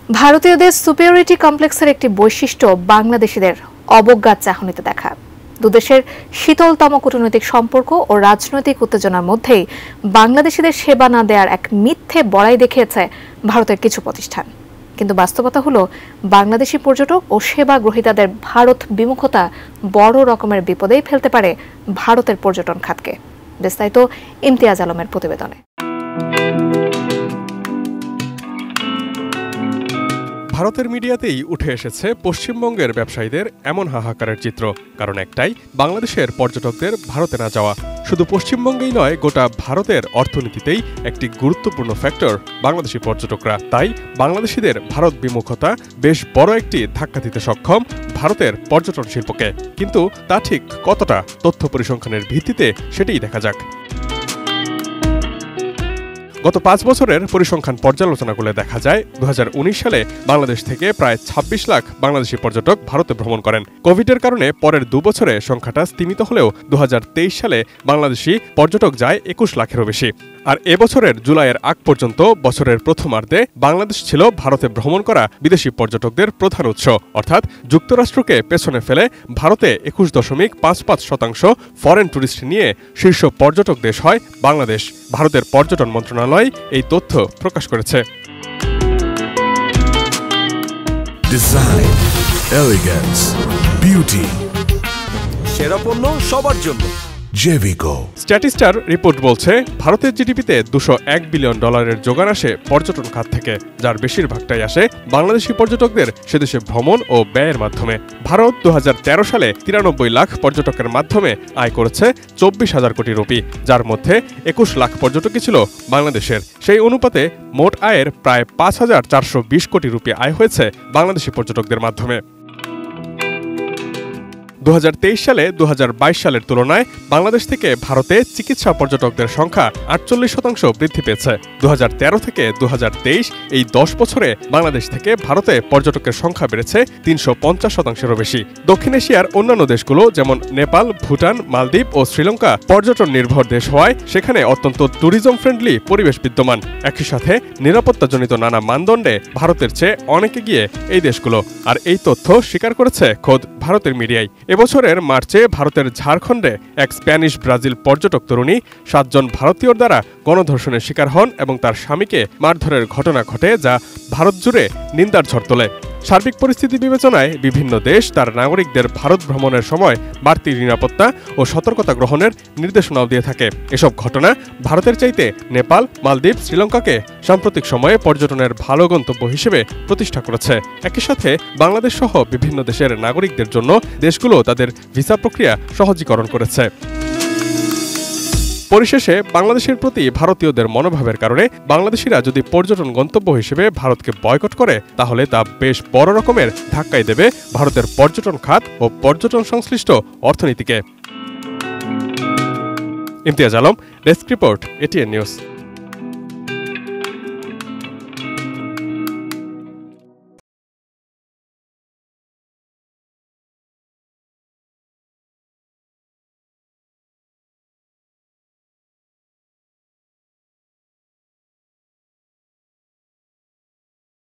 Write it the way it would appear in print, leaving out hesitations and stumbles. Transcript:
ভারতীয়দের সুপিরিয়রিটি কমপ্লেক্সের একটি বৈশিষ্ট্য বাংলাদেশিদের অবজ্ঞার চাহনিতে দেখা। দুদেশের শীতলতম কূটনৈতিক সম্পর্ক ও রাজনৈতিক উত্তেজনার মধ্যেই বাংলাদেশিদের সেবা না দেওয়ার এক মিথ্যে বড়াই দেখিয়েছে ভারতের কিছু প্রতিষ্ঠান। কিন্তু বাস্তবতা হলো বাংলাদেশি পর্যটক ও সেবা গ্রহীতাদের ভারত বিমুখতা বড় রকমের বিপদেই ফেলতে পারে ভারতের পর্যটন খাতকে। বিস্তারিত ইমতিয়াজ আলমের প্রতিবেদনে। ভারতের মিডিয়াতেই উঠে এসেছে পশ্চিমবঙ্গের ব্যবসায়ীদের এমন হাহাকারের চিত্র। কারণ একটাই, বাংলাদেশের পর্যটকদের ভারতে না যাওয়া। শুধু পশ্চিমবঙ্গেই নয়, গোটা ভারতের অর্থনীতিতেই একটি গুরুত্বপূর্ণ ফ্যাক্টর বাংলাদেশি পর্যটকরা। তাই বাংলাদেশিদের ভারত বিমুখতা বেশ বড় একটি ধাক্কা দিতে সক্ষম ভারতের পর্যটন শিল্পকে। কিন্তু তা ঠিক কতটা, তথ্য পরিসংখ্যানের ভিত্তিতে সেটাই দেখা যাক। গত 5 বছরের পরিসংখ্যান পর্যালোচনা করলে দেখা যায় 2019 সালে বাংলাদেশ থেকে প্রায় 26 লাখ বাংলাদেশি পর্যটক ভারতে ভ্রমণ করেন। কোভিডের কারণে পরের 2 বছরে সংখ্যাটা স্তীমিত হলেও 2023 সালে বাংলাদেশি পর্যটক যায় 21 লাখেরও বেশি। আর এবছরের জুলাইয়ের আগ পর্যন্ত বছরের প্রথমার্ধে বাংলাদেশ ছিল ভারতে ভ্রমণ করা বিদেশি পর্যটকদের প্রধান উৎস। অর্থাৎ যুক্তরাষ্ট্রকে পেছনে ফেলে ভারতে 21.55% ফরেন টুরিস্ট নিয়ে শীর্ষ পর্যটক দেশ হয় বাংলাদেশ। ভারতের পর্যটন মন্ত্রণালয় এই তথ্য প্রকাশ করেছে। ডিজাইন, এলিগেন্স, বিউটি, সেরা পণ্য সবার জন্য। জেভিকো। স্ট্যাটিস্টার রিপোর্ট বলছে ভারতের জিডিপিতে $201 বিলিয়ন যোগান আসে পর্যটন খাত থেকে, যার বেশিরভাগটাই আসে বাংলাদেশি পর্যটকদের সেদেশে ভ্রমণ ও ব্যয়ের মাধ্যমে। ভারত 2013 সালে 93 লাখ পর্যটকের মাধ্যমে আয় করেছে 24,000 কোটি রুপি, যার মধ্যে 21 লাখ পর্যটকই ছিল বাংলাদেশের। সেই অনুপাতে মোট আয়ের প্রায় 5,420 কোটি রুপি আয় হয়েছে বাংলাদেশি পর্যটকদের মাধ্যমে। 2023 সালে 2022 সালের তুলনায় বাংলাদেশ থেকে ভারতে চিকিৎসা পর্যটকদের সংখ্যা 48% বৃদ্ধি পেয়েছে। 2013 থেকে 2023 এই 10 বছরে বাংলাদেশ থেকে ভারতে পর্যটকের সংখ্যা বেড়েছে 350%-এরও বেশি। দক্ষিণ এশিয়ার অন্যান্য দেশগুলো যেমন নেপাল, ভুটান, মালদ্বীপ ও শ্রীলঙ্কা পর্যটন নির্ভর দেশ হওয়ায় সেখানে অত্যন্ত ট্যুরিজম ফ্রেন্ডলি পরিবেশ বিদ্যমান। একই সাথে নিরাপত্তাজনিত নানা মানদণ্ডে ভারতের চেয়ে অনেক এগিয়ে এই দেশগুলো। আর এই তথ্য স্বীকার করেছে খোদ ভারতের মিডিয়ায়। এবছরের মার্চে ভারতের ঝাড়খণ্ডে এক স্প্যানিশ ব্রাজিল পর্যটক তরুণী 7 জন ভারতীয়র দ্বারা গণধর্ষণের শিকার হন এবং তার স্বামীকে মারধরের ঘটনা ঘটে, যা ভারত জুড়ে নিন্দার ঝড় তোলে। সার্বিক পরিস্থিতি বিবেচনায় বিভিন্ন দেশ তার নাগরিকদের ভারত ভ্রমণের সময় বাড়তি নিরাপত্তা ও সতর্কতা গ্রহণের নির্দেশনাও দিয়ে থাকে। এসব ঘটনা ভারতের চাইতে নেপাল, মালদ্বীপ, শ্রীলঙ্কাকে সাম্প্রতিক সময়ে পর্যটনের ভালো গন্তব্য হিসেবে প্রতিষ্ঠা করেছে। একই সাথে বাংলাদেশ সহ বিভিন্ন দেশের নাগরিকদের জন্য দেশগুলো তাদের ভিসা প্রক্রিয়া সহজীকরণ করেছে। পরিশেষে বাংলাদেশের প্রতি ভারতীয়দের মনোভাবের কারণে বাংলাদেশিরা যদি পর্যটন গন্তব্য হিসেবে ভারতকে বয়কট করে, তাহলে তা বেশ বড় রকমের ধাক্কাই দেবে ভারতের পর্যটন খাত ও পর্যটন সংশ্লিষ্ট অর্থনীতিকে। Imtiaz Alam, desk report, ATN news.